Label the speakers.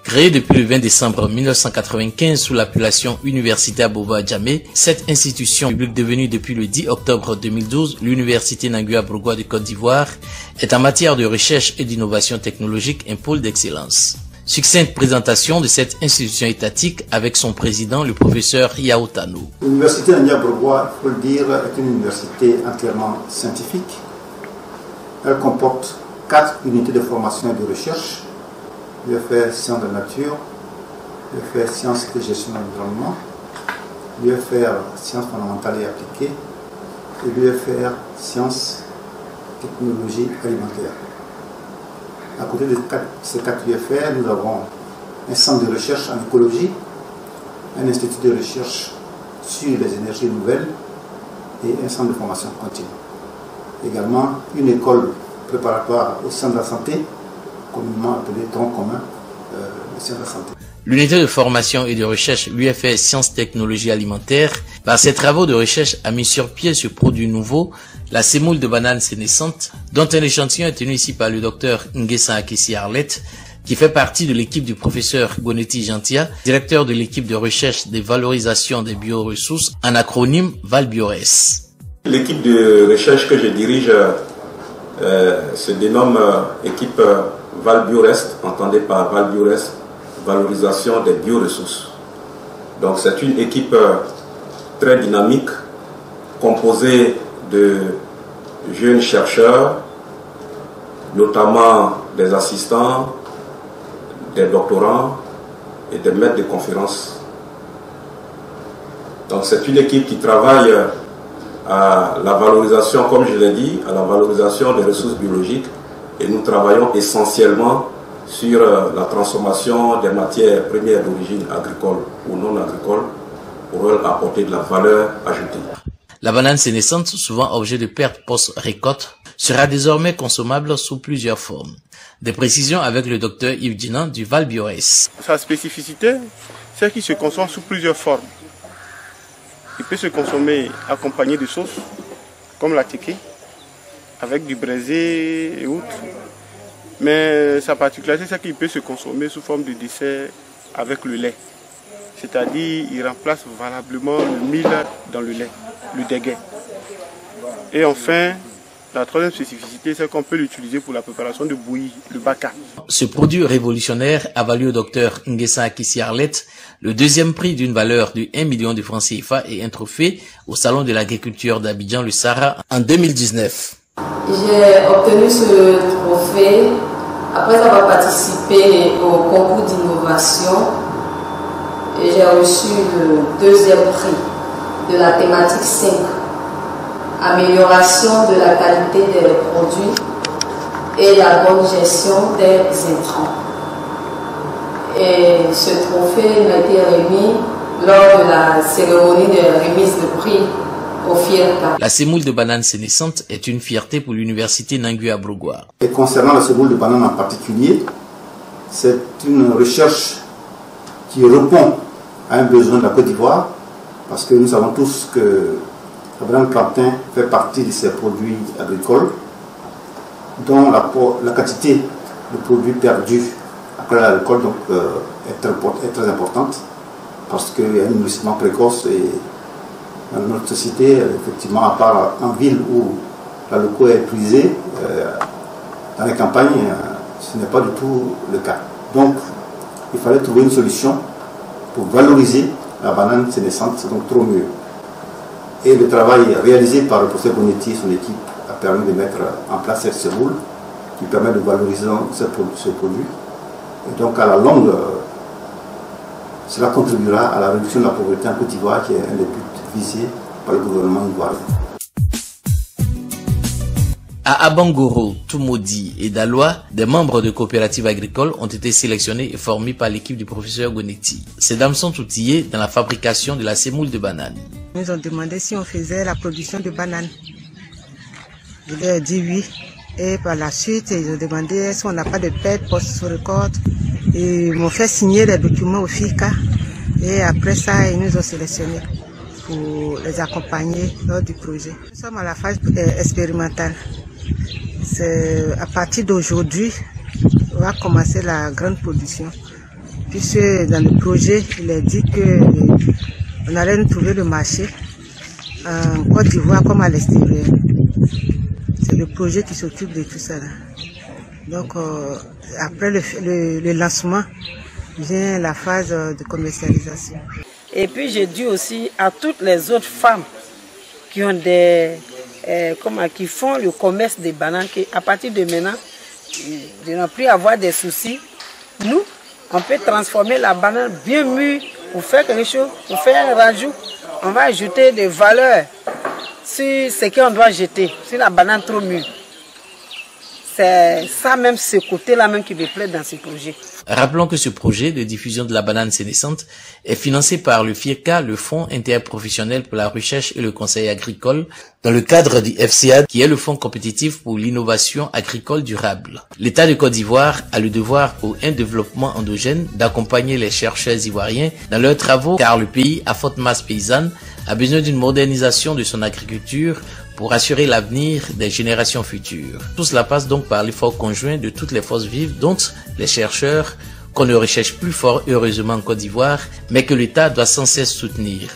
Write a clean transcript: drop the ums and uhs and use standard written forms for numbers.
Speaker 1: Créée depuis le 20 décembre 1995 sous l'appellation Université Bova-Djamé, cette institution publique devenue depuis le 10 octobre 2012 l'Université Nangua-Brougua de Côte d'Ivoire est en matière de recherche et d'innovation technologique un pôle d'excellence. Succincte présentation de cette institution étatique avec son président, le professeur Yao Tano.
Speaker 2: L'Université Nangua-Brougua, il faut le dire, est une université entièrement scientifique. Elle comporte 4 unités de formation et de recherche. L'UFR Sciences de la Nature, l'UFR Sciences de Gestion de l'Environnement, l'UFR Sciences fondamentales et appliquées et l'UFR Sciences Technologies alimentaires. À côté de ces 4 UFR, nous avons un centre de recherche en écologie, un institut de recherche sur les énergies nouvelles et un centre de formation continue. Également une école préparatoire au sein de la santé, communément appelé tronc commun de sciences de la santé.
Speaker 1: L'unité de formation et de recherche, l'UFR Sciences Technologies Alimentaires, par ses travaux de recherche, a mis sur pied ce produit nouveau, la semoule de banane sénescente, dont un échantillon est tenu ici par le docteur Nguessa Akissi Arlette, qui fait partie de l'équipe du professeur Gonetti Gentia, directeur de l'équipe de recherche des valorisations des bioressources, en acronyme ValBiores.
Speaker 3: L'équipe de recherche que je dirige se dénomme équipe ValBiores, entendez par ValBiores, valorisation des bioressources. Donc c'est une équipe très dynamique, composée de jeunes chercheurs, notamment des assistants, des doctorants et des maîtres de conférences. Donc c'est une équipe qui travaille à la valorisation, comme je l'ai dit, à la valorisation des ressources biologiques, et nous travaillons essentiellement sur la transformation des matières premières d'origine agricole ou non agricole pour leur apporter de la valeur ajoutée.
Speaker 1: La banane sénescente, souvent objet de perte post-récolte, sera désormais consommable sous plusieurs formes. Des précisions avec le docteur Yves Dinan du ValBiores.
Speaker 4: Sa spécificité, c'est qu'il se consomme sous plusieurs formes. Il peut se consommer accompagné de sauces, comme la teke, avec du braisé et autres. Mais sa particularité, c'est qu'il peut se consommer sous forme de dessert avec le lait. C'est-à-dire, il remplace valablement le mil dans le lait, le déguet. Et enfin, la troisième spécificité, c'est qu'on peut l'utiliser pour la préparation de bouillie, le baka. Ce
Speaker 1: produit révolutionnaire a valu au docteur Nguessa Akissi Arlette le deuxième prix d'une valeur de 1 million de francs CFA et un trophée au Salon de l'agriculture d'Abidjan, le Sahara, en 2019.
Speaker 5: J'ai obtenu ce trophée après avoir participé au concours d'innovation et j'ai reçu le deuxième prix de la thématique 5, amélioration de la qualité des produits et la bonne gestion des intrants. Et ce trophée m'a été remis lors de la cérémonie de remise de prix au FIERCA.
Speaker 1: La semoule de banane sénescente est une fierté pour l'université Nangua-Brougua.
Speaker 2: Et concernant la semoule de banane en particulier, c'est une recherche qui répond à un besoin de la Côte d'Ivoire, parce que nous savons tous que la banane plantain fait partie de ces produits agricoles dont la quantité de produits perdus après l'alcool est très importante, parce qu'il y a un nourrissement précoce et dans notre société, effectivement, à part en ville où la loco est épuisée, dans les campagnes, ce n'est pas du tout le cas. Donc, il fallait trouver une solution pour valoriser la banane sénescente, c'est donc trop mieux. Et le travail réalisé par le professeur Gonetti et son équipe a permis de mettre en place cette semoule qui permet de valoriser ce produit. Et donc, à la longue, cela contribuera à la réduction de la pauvreté en Côte d'Ivoire, qui est un des buts visés par le gouvernement ivoirien.
Speaker 1: À Abangoro, Tumodi et Daloa, des membres de coopératives agricoles ont été sélectionnés et formés par l'équipe du professeur Gonetti. Ces dames sont outillées dans la fabrication de la semoule de banane.
Speaker 6: Ils nous ont demandé si on faisait la production de bananes. Je leur ai dit oui. Et par la suite, ils ont demandé si on n'a pas de perte post-récolte. Ils m'ont fait signer les documents au FICA. Et après ça, ils nous ont sélectionnés pour les accompagner lors du projet. Nous sommes à la phase expérimentale. C'est à partir d'aujourd'hui, on va commencer la grande production. puisque dans le projet, il est dit qu'on allait nous trouver le marché en Côte d'Ivoire comme à l'extérieur. C'est le projet qui s'occupe de tout ça là. Donc après le lancement, vient la phase de commercialisation. Et puis j'ai dit aussi à toutes les autres femmes qui ont qui font le commerce des bananes, qu'à partir de maintenant, de ne plus avoir des soucis. Nous, on peut transformer la banane bien mûre pour faire quelque chose, pour faire un rajout. On va ajouter des valeurs sur ce qu'on doit jeter, sur la banane trop mûre. C'est ça même, ce côté-là même qui me plaît dans ce projet.
Speaker 1: Rappelons que ce projet de diffusion de la banane sénescente est financé par le FIRCA, le Fonds interprofessionnel pour la recherche et le conseil agricole, dans le cadre du FCA, qui est le Fonds compétitif pour l'innovation agricole durable. L'État de Côte d'Ivoire a le devoir pour un développement endogène d'accompagner les chercheurs ivoiriens dans leurs travaux, car le pays à forte masse paysanne a besoin d'une modernisation de son agriculture pour assurer l'avenir des générations futures. Tout cela passe donc par l'effort conjoint de toutes les forces vives, dont les chercheurs, qu'on ne recherche plus fort heureusement en Côte d'Ivoire, mais que l'État doit sans cesse soutenir.